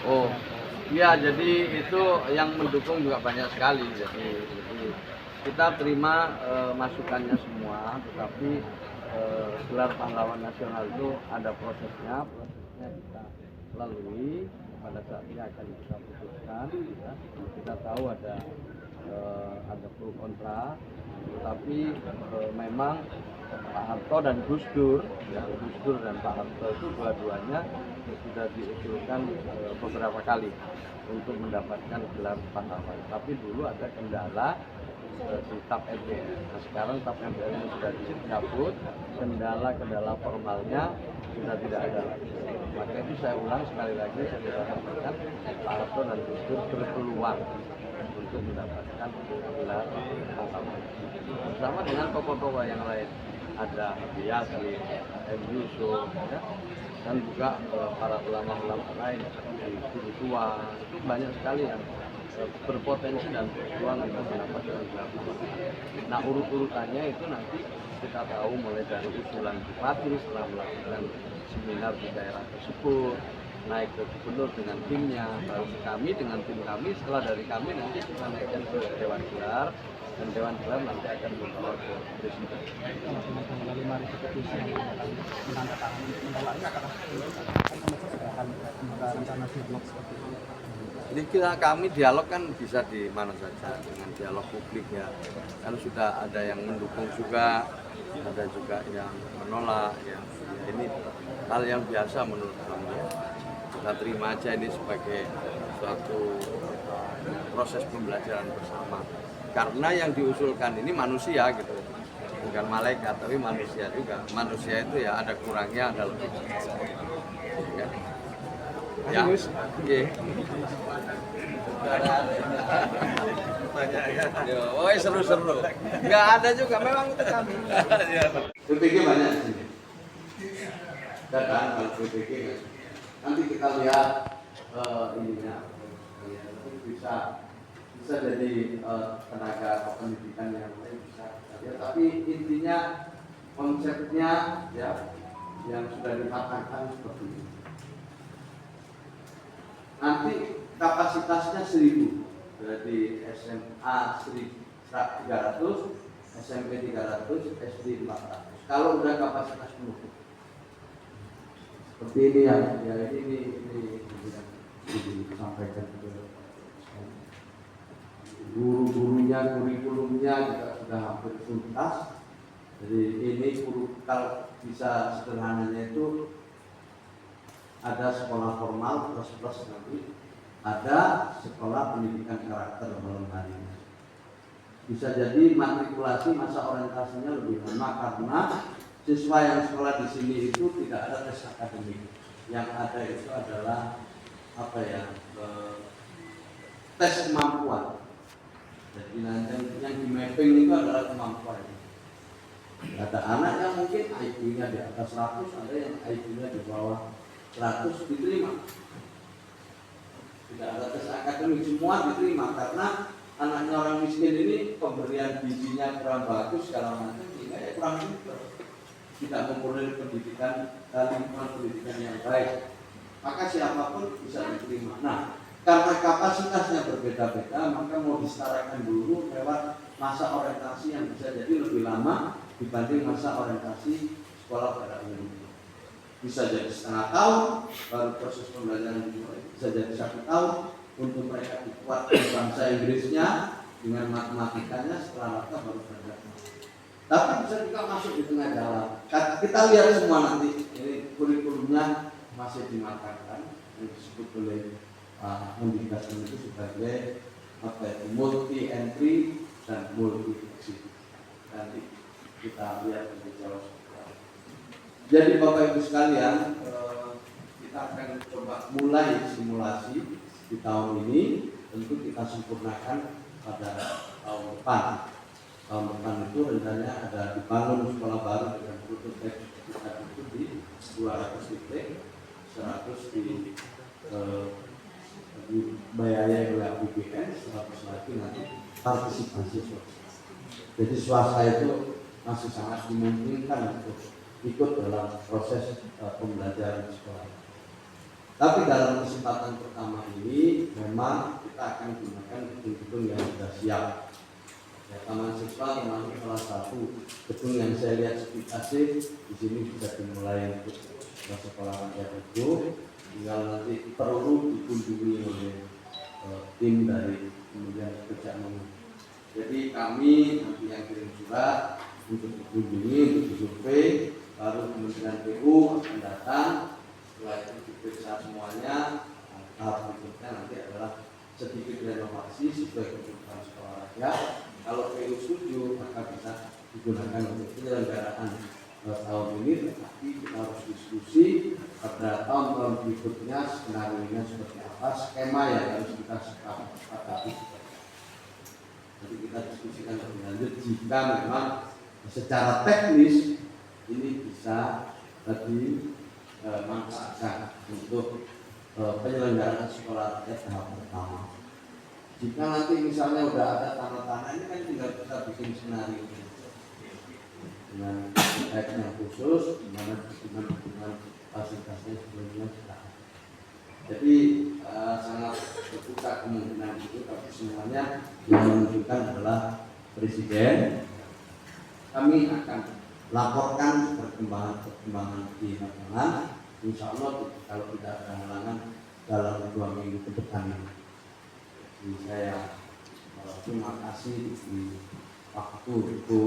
Oh, iya, jadi itu yang mendukung juga banyak sekali. Jadi kita terima masukannya semua, tetapi gelar pahlawan nasional itu ada prosesnya kita lalui, pada saatnya akan kita putuskan. Ya. Kita tahu ada pro kontra, tetapi memang Pak Harto dan Gus Dur, ya, Gus Dur dan Pak Harto itu dua-duanya sudah diusulkan beberapa kali untuk mendapatkan gelar pahlawan. Tapi dulu ada kendala di TAP MPR. Nah, sekarang TAP MPR yang sudah dicabut, kendala formalnya sudah tidak ada lagi. Maka itu saya ulang sekali lagi, saya sudah sampaikan, Pak Harto dan Gus Dur berpeluang untuk mendapatkan gelar pahlawan bersama dengan tokoh-tokoh yang lain. Ada Habib Yasin, M. Yusuf, ya, dan juga para ulama-ulama lain seperti Guru Tua. Itu banyak sekali yang berpotensi dan berpeluang untuk mendapatkan gelar pahlawan. Nah, urut-urutannya itu nanti kita tahu mulai dari usulan bupati setelah melakukan seminar di daerah tersebut, naik ke gubernur dengan timnya, baru kami dengan tim kami, setelah dari kami nanti kita naikkan ke Dewan Gelar, dan Dewan Gelar nanti akan membawa ke Presiden. Jadi kami dialog kan bisa di mana saja dengan dialog publik ya, kan sudah ada yang mendukung juga, ada juga yang menolak ya, ini hal yang biasa menurut kami ya. Kita terima aja ini sebagai suatu proses pembelajaran bersama, karena yang diusulkan ini manusia gitu, bukan malaikat tapi manusia juga. Manusia itu ya ada kurangnya, ada lebihnya ya. Ya, oh seru-seru, nggak ada juga memang itu kami. PPG banyak di sini, dan PPG nanti kita lihat ininya, bisa jadi tenaga pendidikan yang lain bisa lihat. Tapi intinya konsepnya ya yang sudah dikatakan seperti ini. Nanti kapasitasnya 1000, berarti SMA 300, SMP 300, SD 400. Kalau udah kapasitas penuh, seperti ini ya ini disampaikan ke guru-gurunya, kurikulumnya juga sudah hampir tuntas. Jadi ini kalau bisa sederhananya itu ada sekolah formal plus nanti ada sekolah pendidikan karakter malam hari. Bisa jadi matrikulasi masa orientasinya lebih lama karena siswa yang sekolah di sini itu tidak ada tes akademik. Yang ada itu adalah tes kemampuan. Jadi yang di mapping itu adalah kemampuan. Ada anak yang mungkin IQ-nya di atas 100, ada yang IQ-nya di bawah 100 diterima. Tidak ada tes akademik, semua diterima karena anaknya orang miskin ini pemberian gizinya kurang bagus segala macam, sehingga ya kurang pintar, tidak memperoleh pendidikan lingkungan pendidikan yang baik, maka siapapun bisa diterima. Nah, karena kapasitasnya berbeda-beda, maka mau disetarakan dulu lewat masa orientasi yang bisa jadi lebih lama dibanding masa orientasi sekolah pada umumnya. Bisa jadi setengah tahun baru proses pembelajaran dimulai, bisa jadi 1 tahun untuk mereka dikuatkan bahasa Inggrisnya dengan matematikanya, setelah itu baru belajar. Tapi bisa juga masuk di tengah jalan. Kita lihat semua nanti, ini kurikulumnya masih dimatangkan, yang disebut oleh Mendikbud itu sebagai multi entry dan multi exit. Nanti kita lihat lebih jauh. Jadi Bapak Ibu sekalian, kita akan coba mulai simulasi di tahun ini. Tentu kita sempurnakan pada tahun depan. Tahun depan itu rencananya ada dibangun sekolah baru dengan prototipe kita itu di 200 titik, 100 dibayar oleh APBN, 100 lagi nanti partisipasi swasta. Jadi swasta itu masih sangat dimungkinkan untuk ikut dalam proses pembelajaran sekolah. Tapi dalam kesempatan pertama ini memang kita akan gunakan gedung-gedung yang sudah siap. Ya, Taman Siswa termasuk salah satu gedung yang saya lihat sepikasi di sini bisa dimulai untuk sekolah rakyat itu. Tinggal nanti perlu dikunjungi oleh tim dari kemudian kerjaan. Jadi kami nanti yang kirim surat untuk dikunjungi, untuk disurvei, baru Kementerian PU akan datang. Setelah itu diperiksa semuanya. Tahap berikutnya nanti adalah sedikit renovasi sesuai kebutuhan sekolah rakyat. Kalau PU setuju maka bisa digunakan untuk penyelenggaraan tahun ini, tetapi kita harus diskusi pada tahun-tahun berikutnya skenario-nya seperti apa, skema yang harus kita sepakati. Nanti kita diskusikan lebih lanjut jika memang secara teknis ini bisa dimanfaatkan untuk penyelenggaraan sekolah rakyat tahap pertama. Jika nanti misalnya udah ada tanah-tanah ini kan tinggal kita bikin skenario dengan yang khusus, di mana dukungan fasilitasnya sebelumnya sudah ada. Jadi sangat terbuka kemungkinan itu, tapi semuanya yang menentukan adalah Presiden. Kami akan laporkan perkembangan di lapangan. Insya Allah kalau tidak ada halangan dalam 2 minggu ke depan. Jadi saya terima kasih di waktu itu